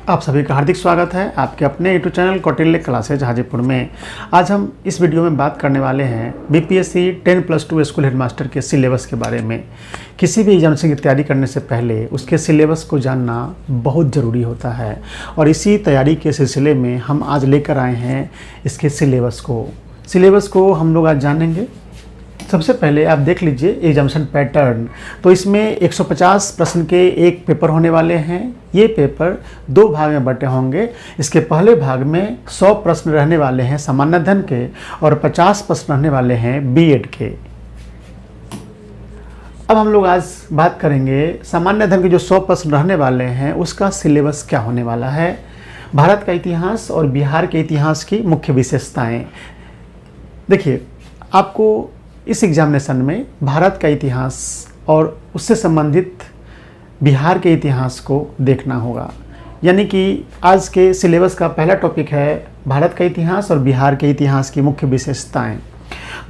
आप सभी का हार्दिक स्वागत है आपके अपने YouTube channel Kautilya classes Hajipur में। आज हम इस वीडियो में बात करने वाले हैं बीपीएससी 10+2 स्कूल हेडमास्टर के सिलेबस के बारे में। किसी भी एग्जामिनेशन की तैयारी करने से पहले उसके सिलेबस को जानना बहुत ज़रूरी होता है और इसी तैयारी के सिलसिले में हम आज लेकर आए हैं इसके सिलेबस को हम लोग आज जानेंगे। सबसे पहले आप देख लीजिए एग्जामिनेशन पैटर्न। तो इसमें 150 प्रश्न के एक पेपर होने वाले हैं। ये पेपर दो भाग में बटे होंगे। इसके पहले भाग में 100 प्रश्न रहने वाले हैं सामान्य अध्ययन के और 50 प्रश्न रहने वाले हैं बीएड के। अब हम लोग आज बात करेंगे सामान्य अध्ययन के जो 100 प्रश्न रहने वाले हैं उसका सिलेबस क्या होने वाला है। भारत का इतिहास और बिहार के इतिहास की मुख्य विशेषताएँ। देखिए, आपको इस एग्जामिनेशन में भारत का इतिहास और उससे संबंधित बिहार के इतिहास को देखना होगा। यानी कि आज के सिलेबस का पहला टॉपिक है भारत का इतिहास और बिहार के इतिहास की मुख्य विशेषताएं।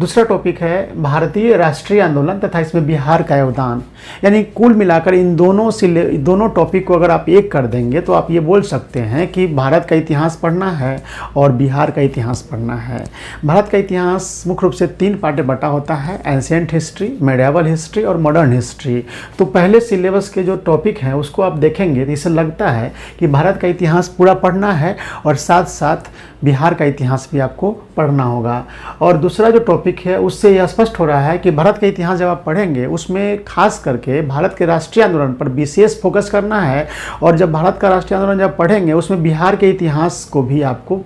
दूसरा टॉपिक है भारतीय राष्ट्रीय आंदोलन तथा इसमें बिहार का योगदान। यानी कुल मिलाकर इन दोनों टॉपिक को अगर आप एक कर देंगे तो आप ये बोल सकते हैं कि भारत का इतिहास पढ़ना है और बिहार का इतिहास पढ़ना है। भारत का इतिहास मुख्य रूप से 3 पार्ट में बटा होता है, एंशिएंट हिस्ट्री, मेडिएवल हिस्ट्री और मॉडर्न हिस्ट्री। तो पहले सिलेबस के जो टॉपिक हैं उसको आप देखेंगे तो इससे लगता है कि भारत का इतिहास पूरा पढ़ना है और साथ साथ बिहार का इतिहास भी आपको पढ़ना होगा। और दूसरा जो टॉपिक है उससे यह स्पष्ट हो रहा है कि भारत का इतिहास जब आप पढ़ेंगे उसमें खास करके भारत के राष्ट्रीय आंदोलन पर विशेष फोकस करना है। और जब भारत का राष्ट्रीय आंदोलन जब पढ़ेंगे उसमें बिहार के इतिहास को भी आपको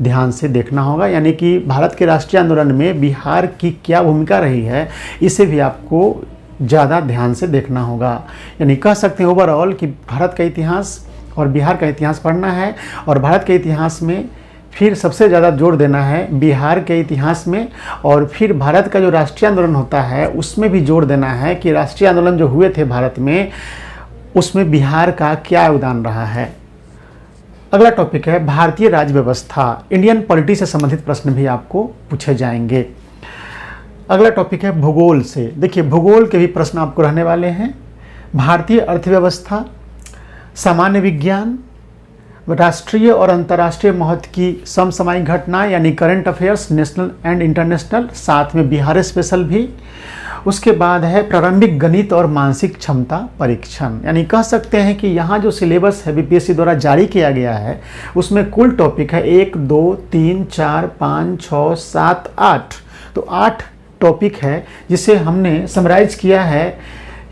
ध्यान से देखना होगा। यानी कि भारत के राष्ट्रीय आंदोलन में बिहार की क्या भूमिका रही है इसे भी आपको ज़्यादा ध्यान से देखना होगा। यानी कह सकते हैं ओवरऑल कि भारत का इतिहास और बिहार का इतिहास पढ़ना है और भारत के इतिहास में फिर सबसे ज़्यादा जोर देना है बिहार के इतिहास में। और फिर भारत का जो राष्ट्रीय आंदोलन होता है उसमें भी जोर देना है कि राष्ट्रीय आंदोलन जो हुए थे भारत में उसमें बिहार का क्या योगदान रहा है। अगला टॉपिक है भारतीय राज्य व्यवस्था। इंडियन पॉलिटी से संबंधित प्रश्न भी आपको पूछे जाएंगे। अगला टॉपिक है भूगोल से। देखिए, भूगोल के भी प्रश्न आपको रहने वाले हैं। भारतीय अर्थव्यवस्था, सामान्य विज्ञान, राष्ट्रीय और अंतर्राष्ट्रीय महत्व की समसामयिक घटनाएं यानी current affairs national and international, साथ में बिहार स्पेशल भी। उसके बाद है प्रारंभिक गणित और मानसिक क्षमता परीक्षण। यानी कह सकते हैं कि यहाँ जो सिलेबस है बीपीएससी द्वारा जारी किया गया है उसमें कुल टॉपिक है 1, 2, 3, 4, 5, 6, 7, 8। तो 8 टॉपिक है जिसे हमने समराइज किया है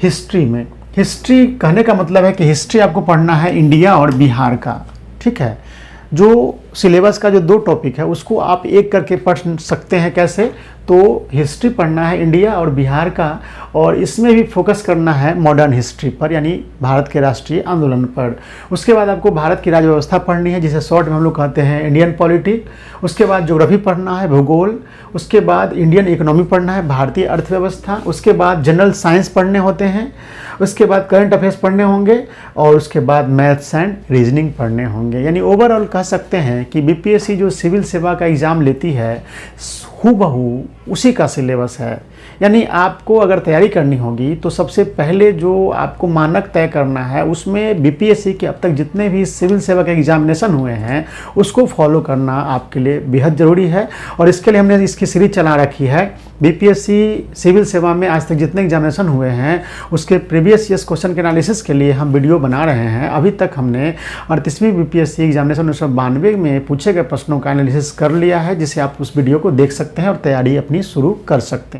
हिस्ट्री में। हिस्ट्री कहने का मतलब है कि हिस्ट्री आपको पढ़ना है इंडिया और बिहार का। ठीक है, जो सिलेबस का जो 2 टॉपिक है उसको आप एक करके पढ़ सकते हैं। कैसे? तो हिस्ट्री पढ़ना है इंडिया और बिहार का और इसमें भी फोकस करना है मॉडर्न हिस्ट्री पर यानी भारत के राष्ट्रीय आंदोलन पर। उसके बाद आपको भारत की राज्य व्यवस्था पढ़नी है जिसे शॉर्ट में हम लोग कहते हैं इंडियन पॉलिटी। उसके बाद ज्योग्राफी पढ़ना है, भूगोल। उसके बाद इंडियन इकोनॉमी पढ़ना है, भारतीय अर्थव्यवस्था। उसके बाद जनरल साइंस पढ़ने होते हैं। उसके बाद करंट अफेयर्स पढ़ने होंगे और उसके बाद मैथ्स एंड रीजनिंग पढ़ने होंगे। यानी ओवरऑल कह सकते हैं कि बीपीएससी जो सिविल सेवा का एग्ज़ाम लेती है हूबहू उसी का सिलेबस है। यानी आपको अगर तैयारी करनी होगी तो सबसे पहले जो आपको मानक तय करना है उसमें बीपीएससी के अब तक जितने भी सिविल सेवा के एग्जामिनेशन हुए हैं उसको फॉलो करना आपके लिए बेहद ज़रूरी है। और इसके लिए हमने इसकी सीरीज चला रखी है। बीपीएससी सिविल सेवा में आज तक जितने एग्जामिनेशन हुए हैं उसके प्रीवियस ईयर्स क्वेश्चन के एनालिसिस के लिए हम वीडियो बना रहे हैं। अभी तक हमने 38वीं बीपीएससी एग्जामिनेशन 1992 में पूछे गए प्रश्नों का एनालिसिस कर लिया है जिसे आप उस वीडियो को देख सकते हैं और तैयारी अपनी शुरू कर सकते हैं।